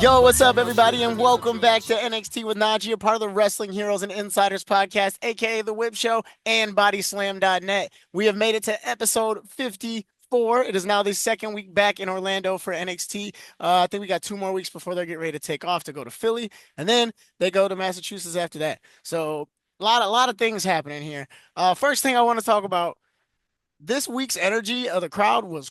Yo, what's up, everybody, and welcome back to NXT with NaJee, a part of the Wrestling Heroes and Insiders podcast, aka The Whip Show and BodySlam.net. We have made it to episode 54. It is now the second week back in Orlando for NXT. I think we got 2 more weeks before they get ready to take off to go to Philly, and then they go to Massachusetts after that. So a lot of things happening here. First thing I want to talk about, this week's energy of the crowd was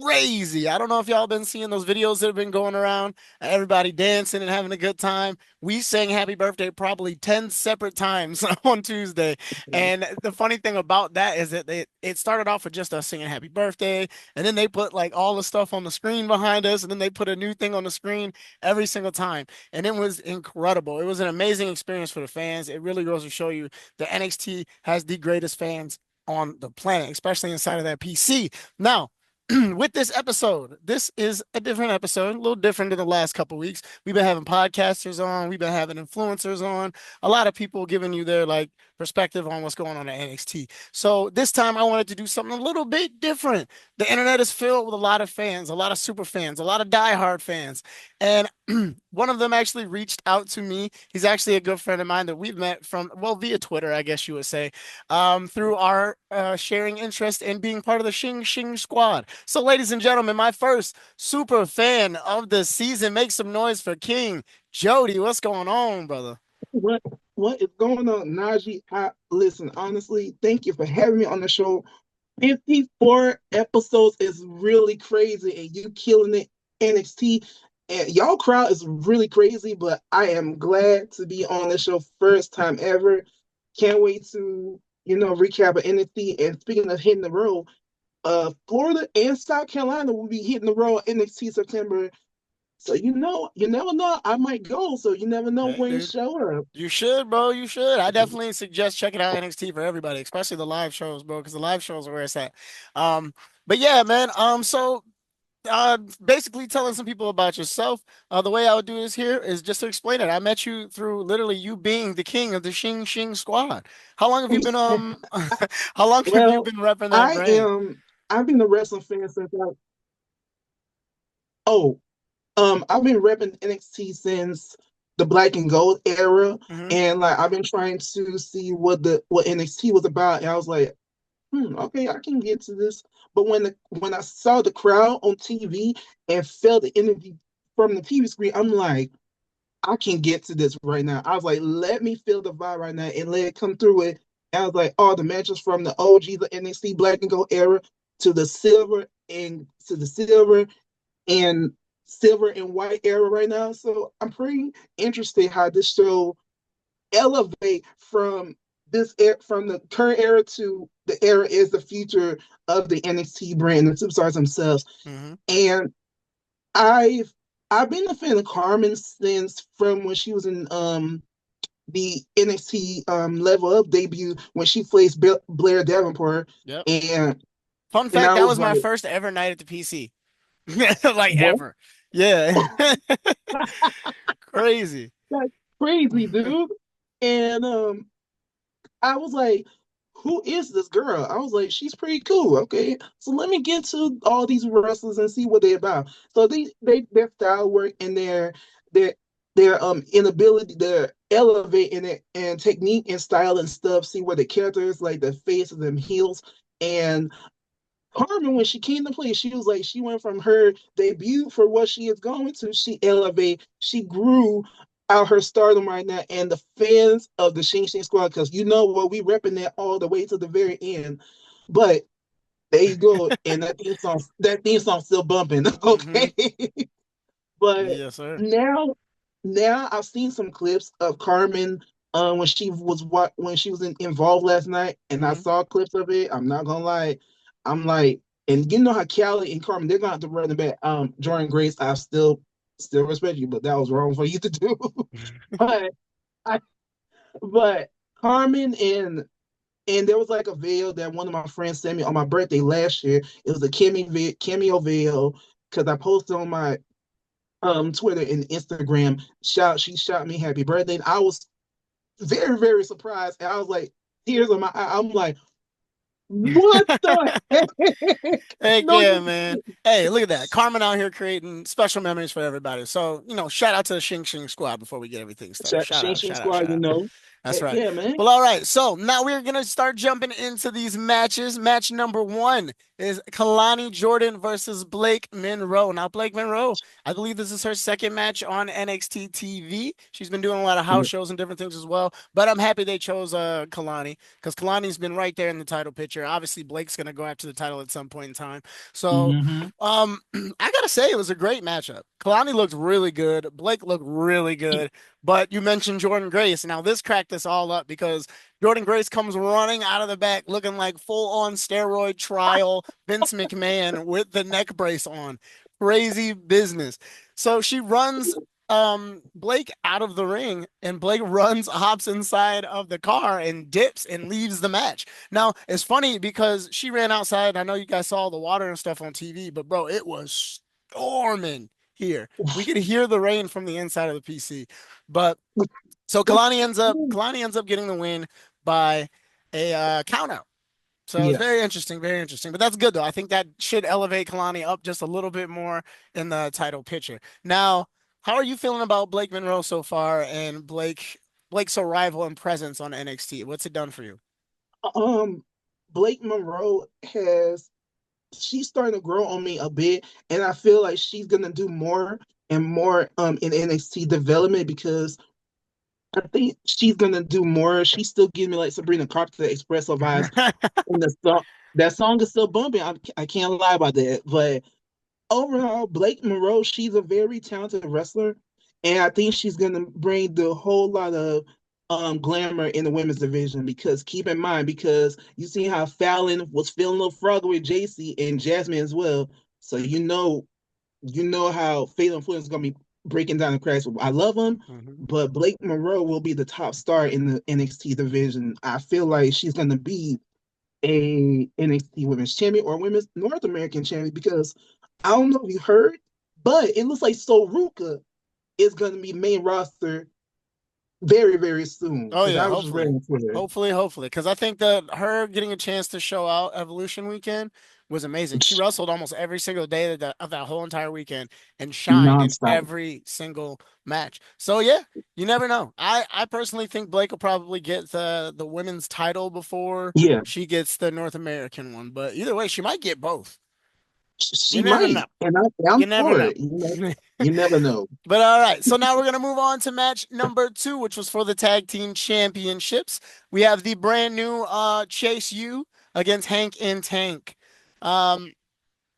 crazy. I don't know if y'all been seeing those videos that have been going around, everybody dancing and having a good time. We sang happy birthday probably 10 separate times on Tuesday. And the funny thing about that is that it started off with just us singing happy birthday, and then they put like all the stuff on the screen behind us, and then they put a new thing on the screen every single time. And it was incredible. It was an amazing experience for the fans. It really goes to show you that NXT has the greatest fans on the planet, especially inside of that PC. Now, with this episode, this is a different episode, a little different than the last couple weeks. We've been having podcasters on, we've been having influencers on, a lot of people giving you their like perspective on what's going on at NXT. So this time I wanted to do something a little bit different. The internet is filled with a lot of fans, a lot of super fans, a lot of diehard fans. And one of them actually reached out to me. He's actually a good friend of mine that we've met from, well, via Twitter, I guess you would say, through our sharing interest in being part of the Shing Shing squad. So, ladies and gentlemen, my first super fan of the season, make some noise for King Jodi. What's going on, brother? What what is going on, Najee? Listen, honestly, thank you for having me on the show. 54 episodes is really crazy, and you killing it, NXT. And y'all crowd is really crazy, but I am glad to be on the show first time ever. Can't wait to, recap of NXT. And speaking of hitting the road, Florida and South Carolina will be hitting the road NXT September. So you never know. I might go. So you never know Hey, when you dude. show up. You should, bro. You should. I definitely suggest checking out NXT for everybody, especially the live shows, bro, because the live shows are where it's at. Um, but yeah, man. Basically telling some people about yourself. The way I would do this here is just to explain it. I met you through literally you being the king of the Shing Shing squad. How long have you been how long have you Well, been repping that I brand? am. I've been a wrestling fan since oh, I've been repping NXT since the Black and Gold era, Hmm. and like I've been trying to see what NXT was about, and I was like, okay, I can get to this. But when I saw the crowd on TV and felt the energy from the TV screen, I'm like, I can get to this right now. I was like, let me feel the vibe right now and let it come through it. And I was like, oh, the matches from the OG, the NXT Black and Gold era to the and silver and white era right now. So I'm pretty interested how this show elevate from from the current era to the era is the future of the NXT brand, the superstars themselves. Hmm. And I've I've been a fan of Carmen since from when she was in the NXT Level Up debut when she faced Blair Davenport, Yep. and Fun and fact, I that was was my like, first ever night at the PC. Like what? ever. Yeah. Crazy. That's crazy, dude. And I was like, who is this girl? I was like, she's pretty cool. Okay, so let me get to all these wrestlers and see what they're about. So their style work and their inability, their elevating it and technique and style and stuff. See what the characters like, the faces and heels. And Carmen, when she came to play, she was like, she went from her debut for what she is going to, she elevated, she grew out her stardom right now. And the fans of the Shing Shing Squad, because you know what, we repping that all the way to the very end. But there you go. And that theme song still bumping. Hmm. Okay. But Yes, sir. now, now I've seen some clips of Carmen when she was involved last night, and I Hmm. saw clips of it. I'm not gonna lie, I'm like, and you know how Callie and Carmen they're gonna have to run it back. Jordan Grace, I still respect you, but that was wrong for you to do. but I but Carmen and there was like a veil that one of my friends sent me on my birthday last year. It was a cameo veil because I posted on my Twitter and Instagram. She shot me happy birthday. And I was very, very surprised. And I was like, tears on my eye. I'm like, What the heck? Heck No, yeah, you man. Hey, look at that. Carmen out here creating special memories for everybody. So, shout out to the Shing Shing squad before we get everything started. Shout Shane out, Shane shout out, Squad, shout you out. know. That's Heck right. yeah, man. Well, all right. So now we're going to start jumping into these matches. Match number one is Kalani Jordan versus Blake Monroe. Now, Blake Monroe, I believe this is her second match on NXT TV. She's been doing a lot of house Yeah. shows and different things as well. But I'm happy they chose Kalani because Kalani's been right there in the title picture. Obviously, Blake's going to go after the title at some point in time. So, Mm-hmm. I gotta say it was a great matchup. Kalani looked really good. Blake looked really good. But you mentioned Jordan Grace. Now this cracked this all up because Jordan Grace comes running out of the back looking like full on steroid trial Vince McMahon with the neck brace on. Crazy business. So she runs Blake out of the ring and Blake runs, hops inside of the car and dips and leaves the match. Now it's funny because she ran outside. I know you guys saw the water and stuff on TV, but bro, it was storming here. We could hear the rain from the inside of the PC. But so Kalani ends up getting the win by a count out. So it's Yes. very interesting, very interesting. But that's good though. I think that should elevate Kalani up just a little bit more in the title picture. Now, how are you feeling about Blake Monroe so far and Blake's arrival and presence on NXT? What's it done for you? Um, Blake Monroe has she's starting to grow on me a bit, and I feel like she's gonna do more and more in NXT development because I think she's gonna do more. She still gives me like Sabrina Carpenter Espresso vibes in the song. That song is still bumping. I can't lie about that. But overall, Blake Monroe, she's a very talented wrestler, and I think she's gonna bring the whole lot of glamour in the women's division. Because keep in mind, because you see how Fallon was feeling a little froggy with JC and Jasmine as well. So you know how Fatal Influence is gonna be breaking down the cracks. I love him, Mhm. but Blake Monroe will be the top star in the NXT division. I feel like she's gonna be a NXT Women's Champion or Women's North American Champion because I don't know if you heard, but it looks like Soruka is going to be main roster very, very soon Oh because yeah, I was just hopefully. reading Twitter. Hopefully. Because I think that her getting a chance to show out Evolution weekend was amazing. She wrestled almost every single day of that whole entire weekend and shined in Nonstop. every single match. So yeah, you never know. I personally think Blake will probably get the women's title before Yeah, she gets the North American one. But either way, she might get both. You she never might, know. and I'm You never for know. it. You never know. But all right, so now we're gonna move on to match number two, which was for the tag team championships. We have the brand new Chase U against Hank and Tank. Um,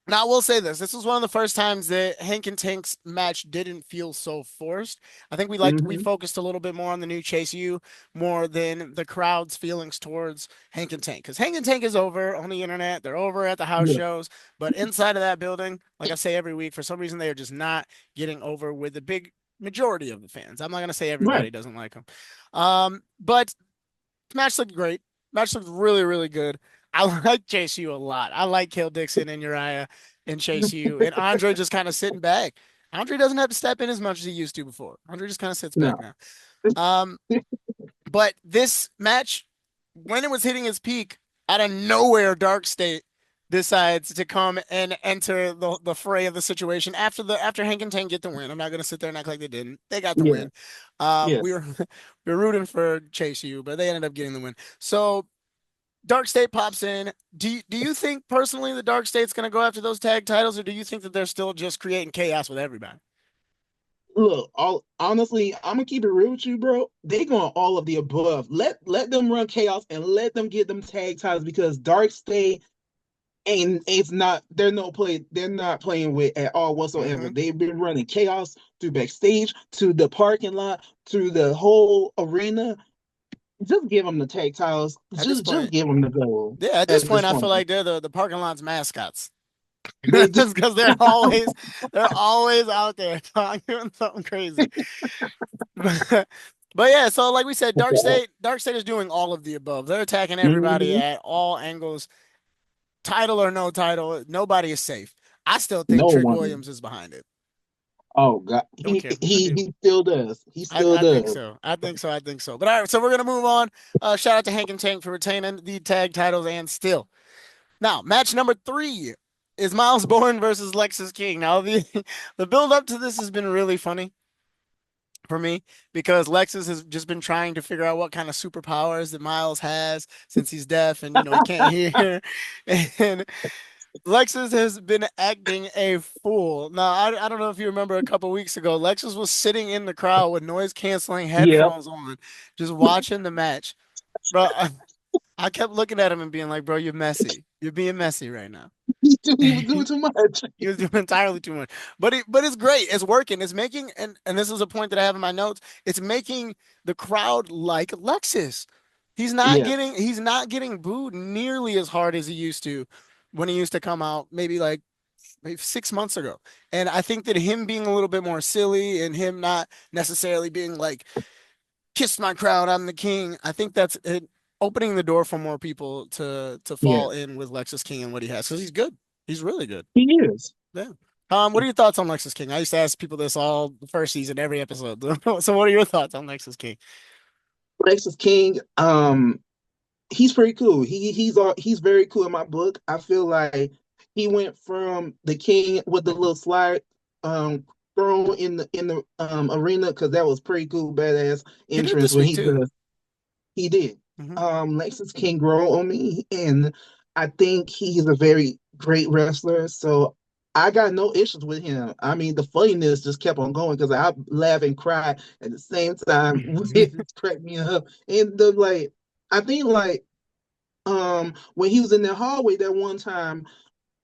now I will say this: this was one of the first times that Hank and Tank's match didn't feel so forced. I think we Hmm. focused a little bit more on the new Chase U more than the crowd's feelings towards Hank and Tank because Hank and Tank is over on the internet. They're over at the house Yeah, shows, but inside of that building, like I say every week, for some reason they are just not getting over with the big majority of the fans. I'm not gonna say right. everybody doesn't like them, but match looked great. Match looked really, really good. I like Chase U a lot. I like Kill Dixon and Uriah and Chase U. And Andre just kind of sitting back. Andre doesn't have to step in as much as he used to before. Andre just kind of sits back No. now. Um, but this match, when it was hitting its peak, out of nowhere, Dark State decides to come and enter the fray of the situation after Hank and Tank get the win. I'm not gonna sit there and act like they didn't. They got the Yeah. win. We Yes. were we were rooting for Chase U, but they ended up getting the win. So Dark State pops in. Do you think personally the Dark State's gonna go after those tag titles, or do you think that they're still just creating chaos with everybody? Look, all honestly, I'm gonna keep it real with you, bro. They going all of the above. Let them run chaos and let them get them tag titles because Dark State and it's not they're not playing with at all whatsoever. Mm-hmm. They've been running chaos through backstage to the parking lot to the whole arena. Just give them the tag titles. At this Just point, give them the goal yeah, at this at this point, I feel point. like they're the parking lot's mascots. They do. Just because they're always out there talking something crazy. But yeah, so like we said, Dark State is doing all of the above. They're attacking everybody Mhm. at all angles, title or no title. Nobody is safe. I still think No Trick one. Williams is behind it. Oh God, Don't he care. I he do. he still does. He I, still I think does. so. I think so. I think so. But all right, so we're gonna move on. Shout out to Hank and Tank for retaining the tag titles and still. Now, match number 3 is Miles Bourne versus Lexus King. Now, the build up to this has been really funny for me because Lexus has just been trying to figure out what kind of superpowers that Miles has since he's deaf and he can't hear. And Lexus has been acting a fool. Now, I don't know if you remember a couple weeks ago, Lexus was sitting in the crowd with noise canceling Yep. headphones on, just watching the match. Bro, I kept looking at him and being like, bro, you're messy. You're being messy right now. He was doing too much. He was doing entirely too much. But it's great. It's working. It's making and this is a point that I have in my notes. It's making the crowd like Lexus. Yes. He's not getting booed nearly as hard as he used to when he used to come out maybe 6 months ago. And I think that him being a little bit more silly and him not necessarily being like, kiss my crowd, I'm the king. I think that's it, opening the door for more people to fall Yes. in with Lexus King and what he has because he's good. He's really good. He is. Yeah. What are your thoughts on Lexus King? I used to ask people this all the first season, every episode. So, what are your thoughts on Lexus King? Lexus King, he's pretty cool. He's very cool in my book. I feel like he went from the king with the little slide throw in the arena because that was pretty cool, badass He did it entrance this when week he too. does. He did. Hmm. Lexus King grow on me, and I think he's a very great wrestler. So I got no issues with him. I mean, the funniness just kept on going because I laugh and cry at the same time. It just cracked me up. And the like, I think like when he was in the hallway that one time,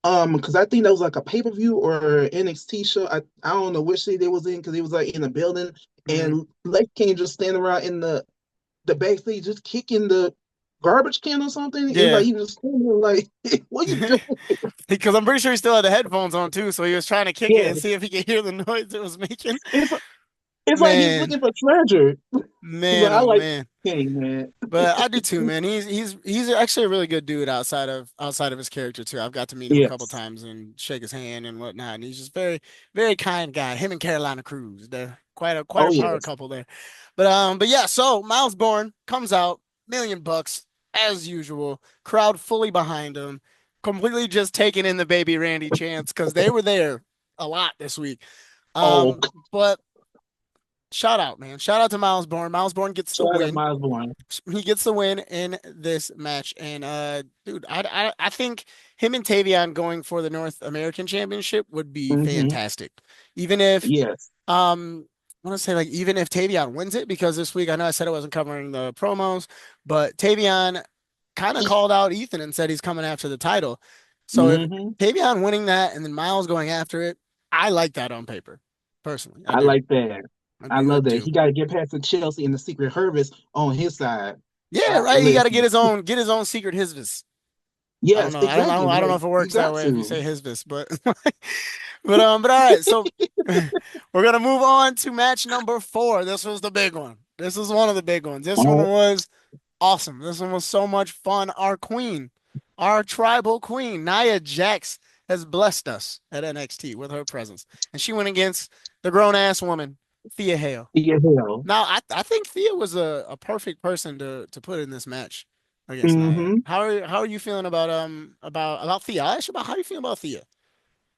because I think that was like a pay-per-view or NXT show. I don't know which city they was in because he was like in a building, Hmm. and Lex King just standing around in the backstage just kicking the garbage can or something. It was Yeah, like he was standing there like, what are you doing? because I'm pretty sure he still had the headphones on too, so he was trying to kick it and see Yes. if he could hear the noise it was making. It's it's like he's Man, looking for treasure. But man, I oh like man. King, man. But I do too, man. He's actually a really good dude outside of his character too. I've got to meet him a couple Yes. times and shake his hand and whatnot. And he's just very kind guy. Him and Carolina Cruz, they're quite Oh a power yes. couple there. But yeah. So Miles Bourne comes out, $1,000,000 as usual. Crowd fully behind him, completely just taking in the baby Randy chants because they were there a lot this week. Oh, But shout out, man. Shout out to Miles Bourne. Miles Bourne gets the shout out win. Miles Bourne. He gets the win in this match. And dude, I think him and Tavion going for the North American Championship would be Hmm. fantastic. Even if Yes. I want to say like even if Tavion wins it, because this week I know I said I wasn't covering the promos, but Tavion kind of called out Ethan and said he's coming after the title. So if Hmm. Tavion winning that and then Miles going after it, I like that on paper. Personally, I I do. like that. I I love that. do. He got to get past the Chelsea and the Secret Harvest on his side. Yeah, right. He got to Listen. get his own secret hisvis. I don't Yes, know. exactly. I don't know Like if it you works that got way if you to. say hisvis, but but all right. So we're gonna move on to match number 4. This was the big one. This is one of the big ones. This one Oh, was awesome. This one was so much fun. Our queen, our tribal queen, Nia Jax, has blessed us at NXT with her presence, and she went against the grown ass woman, Thea Hale. yeah, hell. Now, I think Thea was a perfect person to put in this match against Nia. Hmm. How are you feeling about Thea? I asked you about how you feel about Thea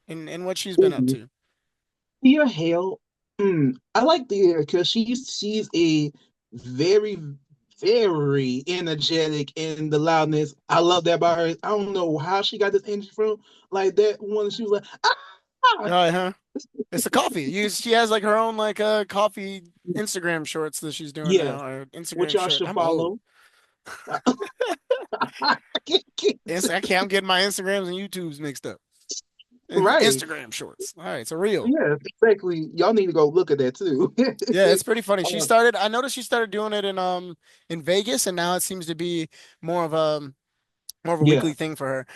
and what she's been up to. Thea Hale, I like Thea because she's a very, very energetic in the loudness. I love that about her. I don't know how she got this energy from. Like that one, she was like, ah, Oh, huh? It's the coffee. She has like her own like coffee Instagram shorts that she's doing yeah, now or which Instagram y'all shirt. should I'm old. follow. I can't I can't. I'm getting my Instagrams and YouTubes mixed up. right. Instagram shorts. All right, so real. Yeah, exactly. Y'all need to go look at that too. Yeah, it's pretty funny. Uh, I noticed she started doing it in Vegas, and now it seems to be more of a more of a yeah, weekly thing for her.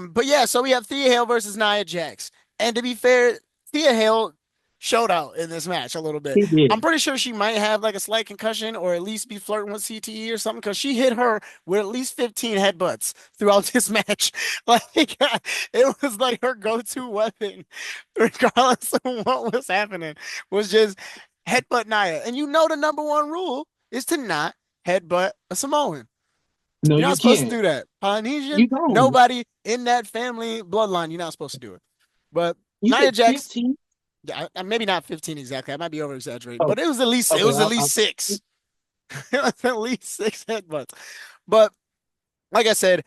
But yeah, so we have Thea Hale versus Nia Jax. And to be fair, Thea Hale showed out in this match a little bit. he did. I'm pretty sure she might have like a slight concussion or at least be flirting with CTE or something because she hit her with at least 15 headbutts throughout this match. Like it was like her go-to weapon, regardless of what was happening, was just headbutt Nia. And you know the number one rule is to not headbutt a Samoan. No, You're you not supposed to can't. do that. Polynesian, You don't. nobody in that family bloodline, you're not supposed to do it. But You Nia said Jax, 15? yeah, maybe not 15 exactly. I might be over exaggerating, Oh, but it okay. was at least six. It was at least six headbutts. But like I said,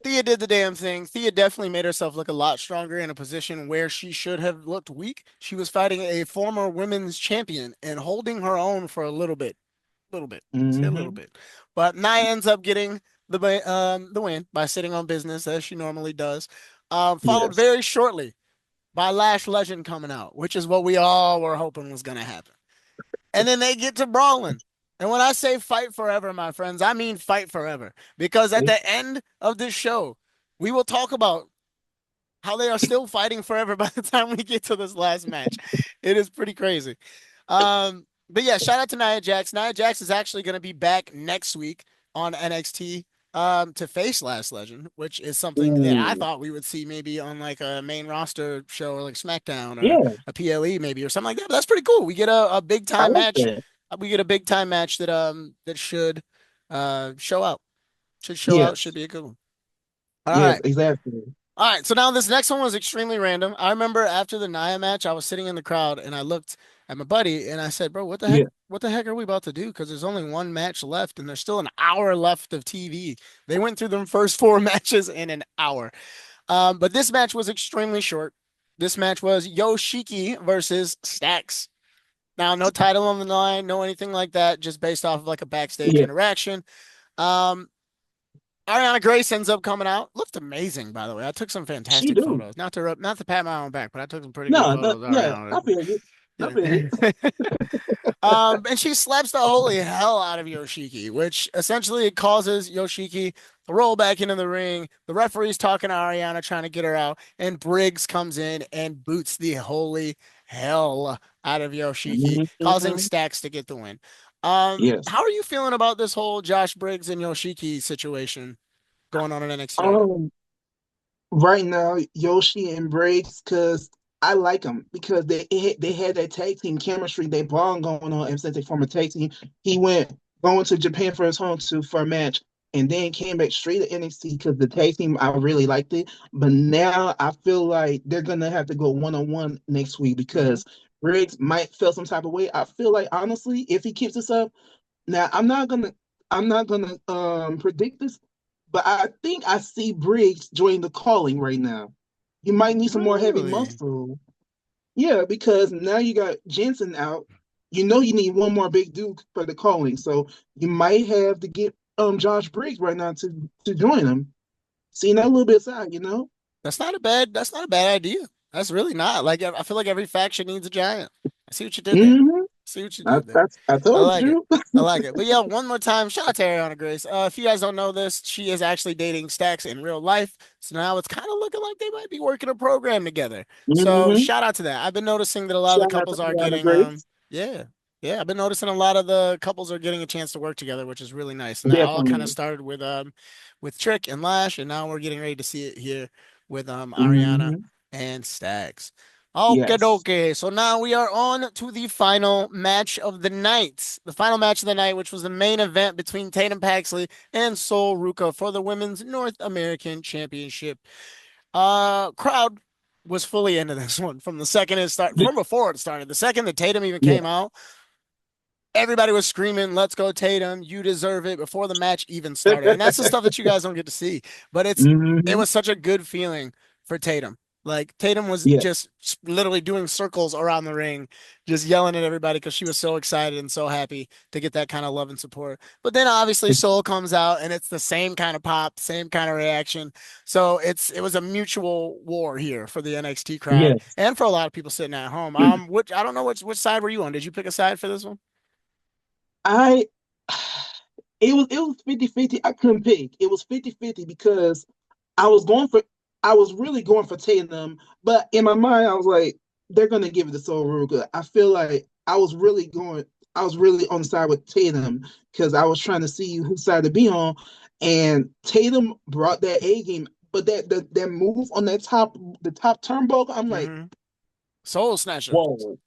Thea did the damn thing. Thea definitely made herself look a lot stronger in a position where she should have looked weak. She was fighting a former women's champion and holding her own for a little bit, say a little Mm-hmm. bit. But Nia ends up getting the win by sitting on business as she normally does. Followed Yes. very shortly by Lash Legend coming out, which is what we all were hoping was going to happen. And then they get to brawling. And when I say fight forever, my friends, I mean fight forever. Because at the end of this show, we will talk about how they are still fighting forever by the time we get to this last match. It is pretty crazy. But yeah, shout out to Nia Jax. Nia Jax is actually going to be back next week on NXT to face Last Legend, which is something that I Ooh. thought we would see maybe on like a main roster show or like SmackDown or Yeah, a PLE maybe or something like that. But that's pretty cool. We get a big I time like match. that. We get a big time match that should show out. Should show out. Should Yes. be a good one. All Yes, right. exactly. All right, so now this next one was extremely random. I remember after the Nia match, I was sitting in the crowd and I looked at my buddy and I said, "Bro, what the heck? Yeah. What the heck are we about to do? Because there's only one match left and there's still an hour left of TV." They went through the first four matches in an hour. But this match was extremely short. This match was Yoshiki versus Stax. Now, no title on the line, no anything like that, just based off of like a backstage Yeah. interaction. Um, Ariana Grace ends up coming out. Looked amazing, by the way. I took some She fantastic do. photos. Not to pat my own back, but I took some pretty good No, no, photos. yeah, I Ariana. feel you. I feel you. And she slaps the holy hell out of Yoshiki, which essentially causes Yoshiki to roll back into the ring. The referee's talking to Ariana, trying to get her out, and Briggs comes in and boots the holy hell out of Yoshiki, causing Mhm. Stacks to get the win. Yes. How are you feeling about this whole Josh Briggs and Yoshiki situation going on in NXT right now? Um, right now, Yoshi and Briggs, because I like them because they had that tag team chemistry, they bond going on ever since they formed a tag team. He went going to Japan for his home to for a match, and then came back straight to NXT because the tag team I really liked it. But now I feel like they're gonna have to go one on one next week Mm-hmm. because Briggs might feel some type of way. I feel like honestly, if he keeps this up. Now, I'm not gonna predict this, but I think I see Briggs joining the calling right now. You might need some more heavy Really? muscle. Yeah, because now you got Jensen out. You know you need one more big dude for the calling. So you might have to get Josh Briggs right now to join him. Seeing that a little bit side, you know? That's not a bad idea. That's really not. Like I feel like every faction needs a giant. I see what you did there. Mm-hmm. See what you I, did there. I, I I told like it. you. I like it. But yeah, one more time, shout out to Ariana Grace. If you guys don't know this, she is actually dating Stacks in real life. So now it's kind of looking like they might be working a program together. So Mm-hmm. shout out to that. I've been noticing that a lot of the Shout out to couples are Ariana getting Grace. yeah. Yeah, I've been noticing a lot of the couples are getting a chance to work together, which is really nice. And that all kind of Definitely. started with Trick and Lash, and now we're getting ready to see it here with Ariana Mm-hmm. and Stacks. Okay, Yes. okay. So now we are on to the final match of the night. The final match of the night, which was the main event between Tatum Paxley and Sol Ruka for the Women's North American Championship. Crowd was fully into this one from the second it started, from before it started. The second that Tatum even Yeah. came out, everybody was screaming, "Let's go, Tatum! You deserve it!" before the match even started. And that's the stuff that you guys don't get to see. But it Hmm. was such a good feeling for Tatum. Like Tatum was Yeah. just literally doing circles around the ring, just yelling at everybody because she was so excited and so happy to get that kind of love and support. But then obviously Soul comes out and it's the same kind of pop, same kind of reaction. So it was a mutual war here for the NXT crowd Yes. and for a lot of people sitting at home. Which I don't know which side were you on? Did you pick a side for this one? I it was 50-50. I couldn't pick. It was 50-50 because I was going for I was really going for Tatum, but in my mind I was like, they're gonna give it to Soul Ruga. I feel like I was really on the side with Tatum because I was trying to see whose side to be on. And Tatum brought that A game, but that move on the top turnbuckle, I'm like, Mm-hmm. Soul Snatcher. whoa.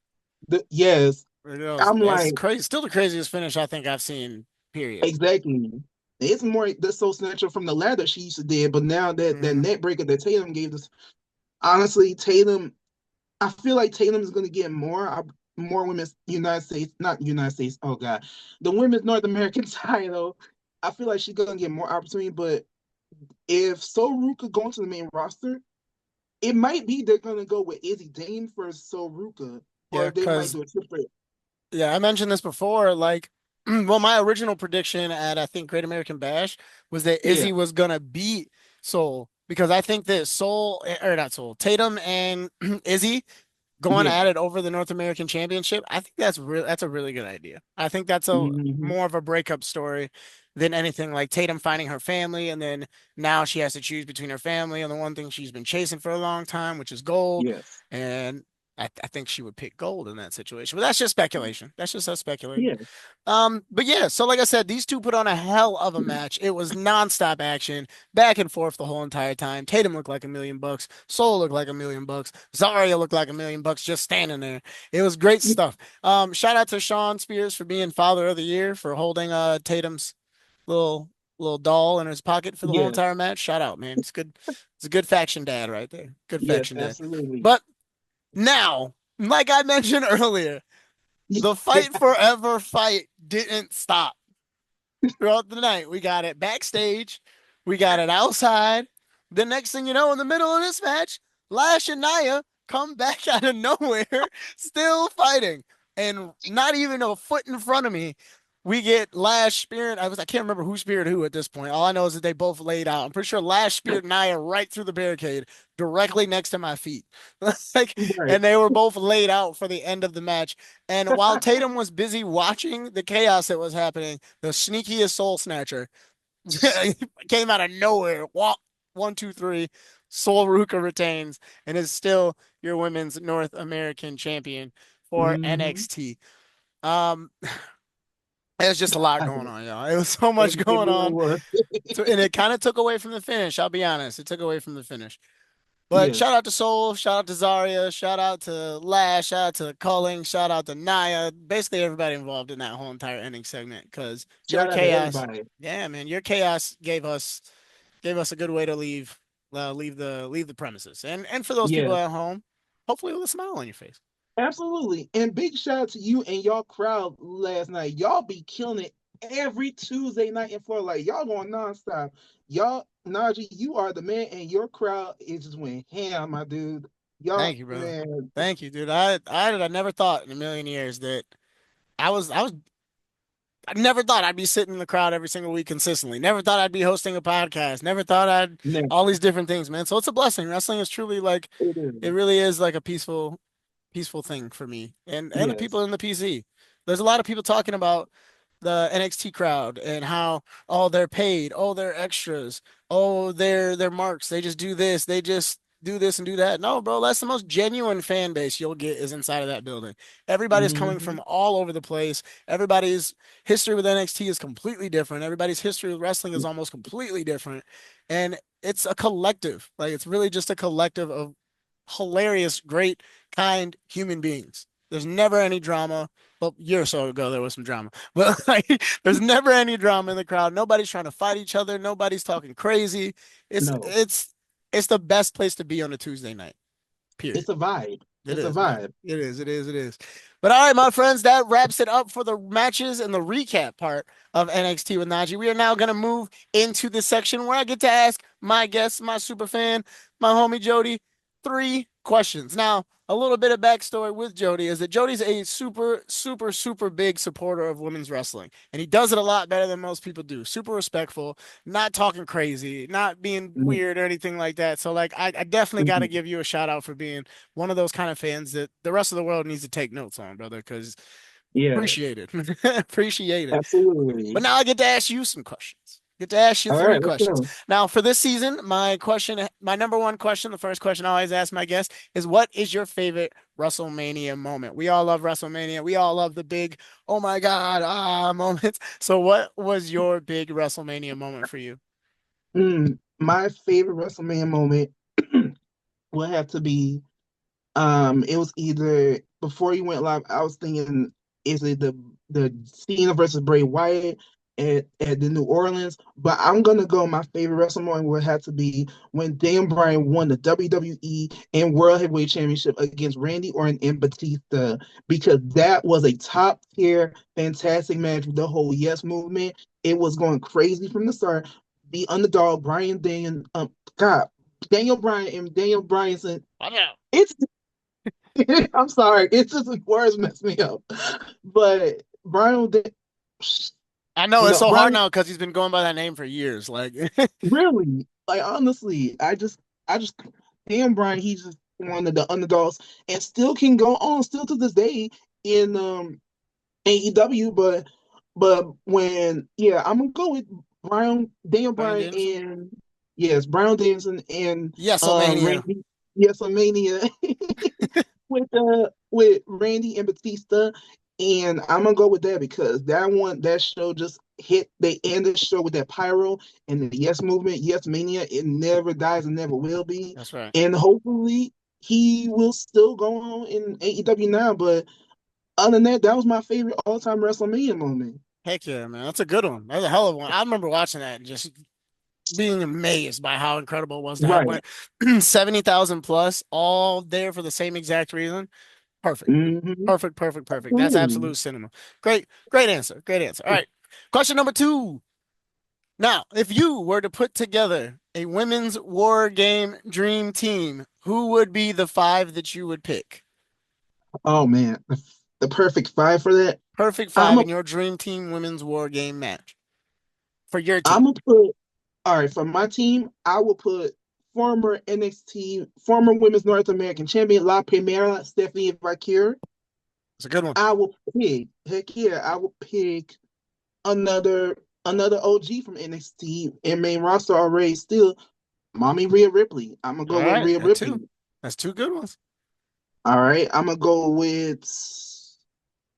Yes. It was, I'm that's like, crazy. Still the craziest finish I think I've seen. Period. exactly. It's more the soul snatcher from the ladder she used to did, but now that Mm, net breaker that Tatum gave us, honestly, Tatum, I feel like Tatum is going to get more women's United States, not United States. Oh God, the women's North American title. I feel like she's going to get more opportunity, but if Soruka go into the main roster, it might be they're going to go with Izzy Dane for Soruka, yeah, or they might because do a triple. yeah, I mentioned this before. Like, well, my original prediction at I think Great American Bash was that Yeah, Izzy was gonna beat Soul because I think that Soul or not Soul Tatum and Izzy going yeah, at it over the North American Championship, I think that's a really good idea. I think that's a hmm, more of a breakup story than anything like Tatum finding her family and then now she has to choose between her family and the one thing she's been chasing for a long time, which is gold. yes, And I think she would pick gold in that situation. But that's just speculation. That's just us speculating. yeah, But yeah, so like I said, these two put on a hell of a match. It was nonstop action, back and forth the whole entire time. Tatum looked like $1,000,000. Soul looked like $1,000,000. Zarya looked like $1,000,000 just standing there. It was great stuff. Shout out to Sean Spears for being Father of the Year for holding Tatum's little little doll in his pocket for the whole entire yes, match. Shout out, man. It's good. It's a good faction dad right there. Good yes, faction dad. absolutely. But now, like I mentioned earlier, the fight forever fight didn't stop throughout the night. We got it backstage, we got it outside. The next thing you know, in the middle of this match, Lash and Nia come back out of nowhere, still fighting, and not even a foot in front of me. We get Lash spearing. I can't remember who speared who at this point. All I know is that they both laid out. I'm pretty sure Lash speared Nia right through the barricade, directly next to my feet. like, Right. and they were both laid out for the end of the match. And while Tatum was busy watching the chaos that was happening, the sneakiest soul snatcher came out of nowhere. Walk 1, 2, 3. Soul Ruka retains and is still your women's North American champion for Hmm. NXT. Um, there's just a lot going on, y'all. It was so much It going really on, was. and it kind of took away from the finish. I'll be honest, it took away from the finish. But shout Yes, out to Soul, shout out to Zarya, shout out to Lash, shout out to Culling, shout out to Naya, basically everybody involved in that whole entire ending segment. Because your shout out to chaos, everybody. yeah, man, your chaos gave us a good way to leave the premises. And for those people Yes, at home, hopefully with a smile on your face. absolutely. And big shout out to you and y'all crowd last night. Y'all be killing it every Tuesday night in Florida. Like y'all going nonstop. Y'all, NaJee, you are the man, and your crowd is just went ham, my dude. Y'all, Thank you, brother. man, Thank you, dude. I never thought in a million years that I never thought I'd be sitting in the crowd every single week consistently. Never thought I'd be hosting a podcast. Never thought I'd next. all these different things, man. So it's a blessing. Wrestling is truly like It is. it really is like a peaceful thing for me and the people Yes. in the PC. There's a lot of people talking about the NXT crowd and how oh they're paid, oh they're extras, oh they're marks. They just do this, they just do this and do that. No, bro, that's the most genuine fan base you'll get is inside of that building. Everybody's coming Hmm. from all over the place. Everybody's history with NXT is completely different. Everybody's history with wrestling is almost completely different. And it's a collective. Like it's really just a collective of hilarious, great, kind human beings. There's never any drama. Well, a year or so ago there was some drama, but like, there's never any drama in the crowd. Nobody's trying to fight each other. Nobody's talking crazy. It's No, it's it's the best place to be on a Tuesday night. it's Period. a vibe. It It's a is, man. vibe. It is. It is. It is. But all right, my friends, that wraps it up for the matches and the recap part of NXT with NaJee. We are now going to move into the section where I get to ask my guest, my super fan, my homie Jody, 3 questions. Now, a little bit of backstory with Jody is that Jody's a super, super, super big supporter of women's wrestling, and he does it a lot better than most people do. Super respectful, not talking crazy, not being No. weird or anything like that. So, like, I definitely got to Mhm. give you a shout out for being one of those kind of fans that the rest of the world needs to take notes on, brother, because Yeah, appreciate it. Appreciate it. But absolutely. now I get to ask you some questions. Get to ask you All three right, let's questions. go. Now, for this season, my number one question, the first question I always ask my guests is what is your favorite WrestleMania moment? We all love WrestleMania. We all love the big, oh my God, moments. So what was your big WrestleMania moment for you? My favorite WrestleMania moment will have to be it was either before you went live, I was thinking is it the Cena versus Bray Wyatt at the New Orleans. But I'm gonna go. My favorite WrestleMania would have to be when Daniel Bryan won the WWE and World Heavyweight Championship against Randy Orton and Batista, because that was a top tier, fantastic match with the whole Yes movement. It was going crazy from the start. The underdog Brian Daniel, God, Daniel Bryan and Daniel Bryanson. Watch out. It's I'm sorry, it's just the words mess me up. But Brian, I know it's no, so hard Brian now because he's been going by that name for years. Like, really, like honestly, I just, damn, Brian, he's just one of the underdogs and still can go on, still to this day in AEW. But when, yeah, I'm gonna go with Daniel Brian Bryan Danielson. and yes, Brian Danielson and Yes, Omania. Randy, yes, Mania with Randy and Batista, and I'm gonna go with that because that show just hit. They ended the show with that pyro and the Yes movement, Yes Mania. It never dies and never will be, That's right. and hopefully he will still go on in AEW now. But other than that, that was my favorite all time WrestleMania moment. Heck yeah, man. That's a good one. That's a hell of one. I remember watching that and just being amazed by how incredible it was to have Right. went 70,000 plus all there for the same exact reason. Perfect. Mm-hmm. Perfect, perfect, perfect. That's Absolutely. absolute cinema. Great, great answer. Great answer. All right. Question number two. Now, if you were to put together a women's war game dream team, who would be the five that you would pick? Oh man, the perfect five for that. Perfect I'm five a in your dream team women's war game match for your I'm team. gonna put all right for my team. I will put former NXT, former Women's North American Champion La Primera Stephanie Vakir. It's a good one. I will pick heck yeah, I will pick another another OG from NXT and main roster already still. Mommy Rhea Ripley. I'm gonna All go with right. Rhea That two. Ripley. That's two good ones. All right, I'm gonna go with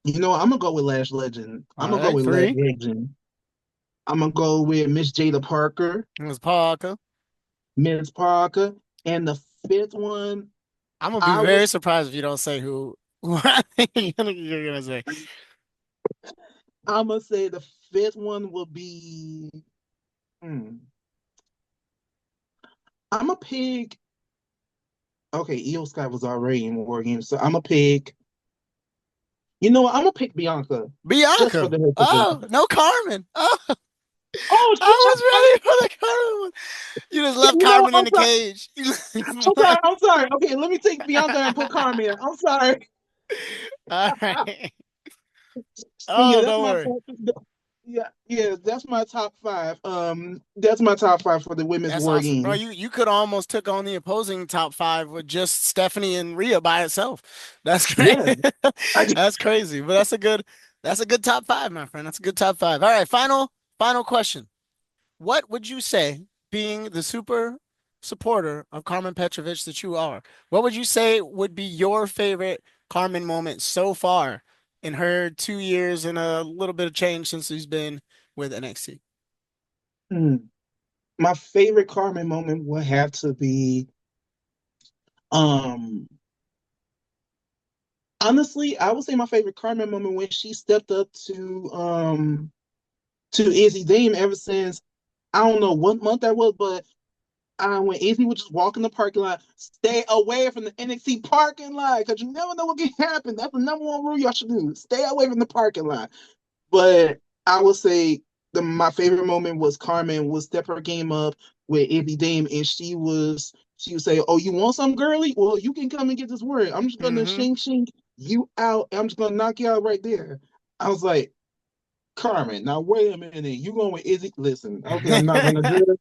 I'm gonna go with Lash Legend. I'm All gonna go right. with Lash Three. Legend. I'm gonna go with Miss Jada Parker, It was Parker. Miss Parker, and the fifth one, I'm gonna be I very was surprised if you don't say who I think you're gonna say. I'm gonna say the fifth one will be. Hmm, I'm a pig. Okay, Io Sky was already in War Games, so I'm a pig. You know what? I'm gonna pick Bianca just for Bianca. the heck of it. Oh, no Carmen. Oh, Oh I shit! was ready for the Carmen one. You just left You know what? Carmen in the cage. I'm sorry. I'm sorry. Okay, let me take Bianca and put Carmen. I'm sorry. All right. Yeah, Oh, that's don't my worry. top. Yeah, that's my top five. That's my top five for the women's That's war awesome, bro. games. You could almost took on the opposing top five with just Stephanie and Rhea by itself. That's great. Yeah, I, That's crazy, but that's a good top five, my friend. That's a good top five. All right, final question. What would you say, being the super supporter of Carmen Petrovich that you are, what would you say would be your favorite Carmen moment so far in her 2 years and a little bit of change since she's been with NXT? hmm, my favorite Carmen moment would have to be, um, honestly, I would say my favorite Carmen moment when she stepped up to Izzy Dame ever since I don't know what month that was, but when Izzy would just walk in the parking lot, stay away from the NXT parking lot because you never know what can happen. That's the number one rule y'all should do. Stay away from the parking lot. But I would say my favorite moment was Carmen would step her game up with Ivy Dame, and she would say, "Oh, you want some girly? Well, you can come and get this word. I'm just gonna Mm-hmm. shink you out. I'm just gonna knock you out right there." I was like, Carmen, now wait a minute. You going with Izzy? Listen, okay, I'm not gonna do it.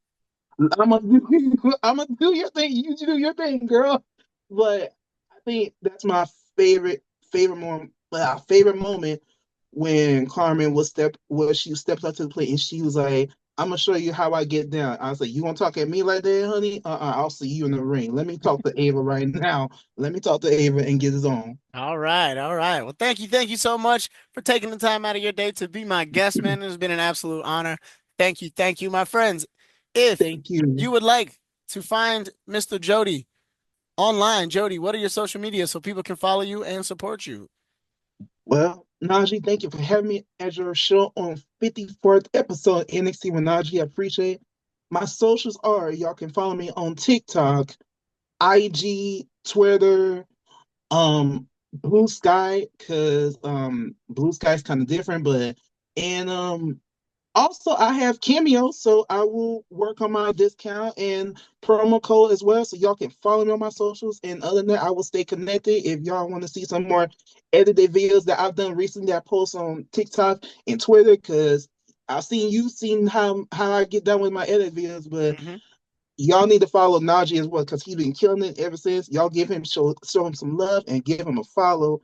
I'm gonna do I'm gonna do your thing. You do your thing, girl. But I think that's my favorite moment when Carmen she stepped up to the plate and she was like, "I'm gonna show you how I get down." I was like, "You gonna talk at me like that, honey? I'll see you in the ring. Let me talk to Ava right now. Let me talk to Ava and get it on." All right, all right. Well, thank you so much for taking the time out of your day to be my guest, man. It's been an absolute honor. Thank you, my friends. If Thank you. you would like to find Mr. Jody online, Jody, what are your social media so people can follow you and support you? Well, Najee, thank you for having me at your show on 54th episode of NXT with NaJee. I appreciate it. My socials are, y'all can follow me on TikTok, IG, Twitter, Blue Sky, because Blue Sky is kind of different, but and also I have Cameo, so I will work on my discount and promo code as well, so y'all can follow me on my socials. And other than that, I will stay connected. If y'all want to see some more edited videos that I've done recently, that I post on TikTok and Twitter, because I've seen how I get done with my edit videos, but y'all need to follow NaJee as well, because he's been killing it ever since. Y'all show him some love and give him a follow.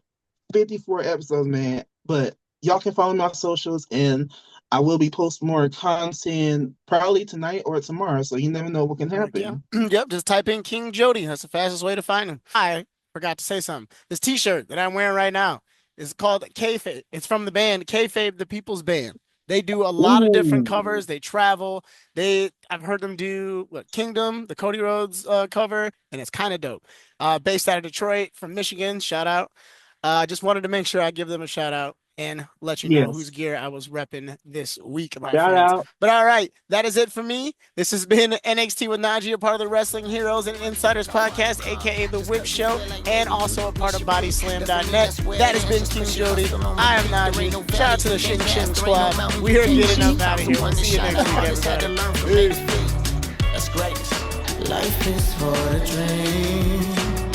54 episodes, man. But y'all can follow my socials, and I will be posting more content probably tonight or tomorrow. So you never know what can happen. Yep, just type in King Jodi. That's the fastest way to find him. I forgot to say something. This T-shirt that I'm wearing right now is called Kayfabe. It's from the band Kayfabe, the People's Band. They do a lot of different covers. They travel. I've heard them do Kingdom, the Cody Rhodes cover, and it's kind of dope. Based out of Detroit, from Michigan. Shout out. I just wanted to make sure I give them a shout out and let you know whose gear I was repping this week, my Shout friends. out. But all right, that is it for me. This has been NXT with NaJee, a part of the Wrestling Heroes and Insiders podcast, aka The Whip Show, and also a part of BodySlam.net. That has been King Jodi. I am NaJee. Shout out to the Shing Shing Squad. We are getting up out of here. We'll see you next week, everybody. Peace. That's great. Life is for the dreamers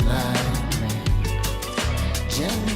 like me.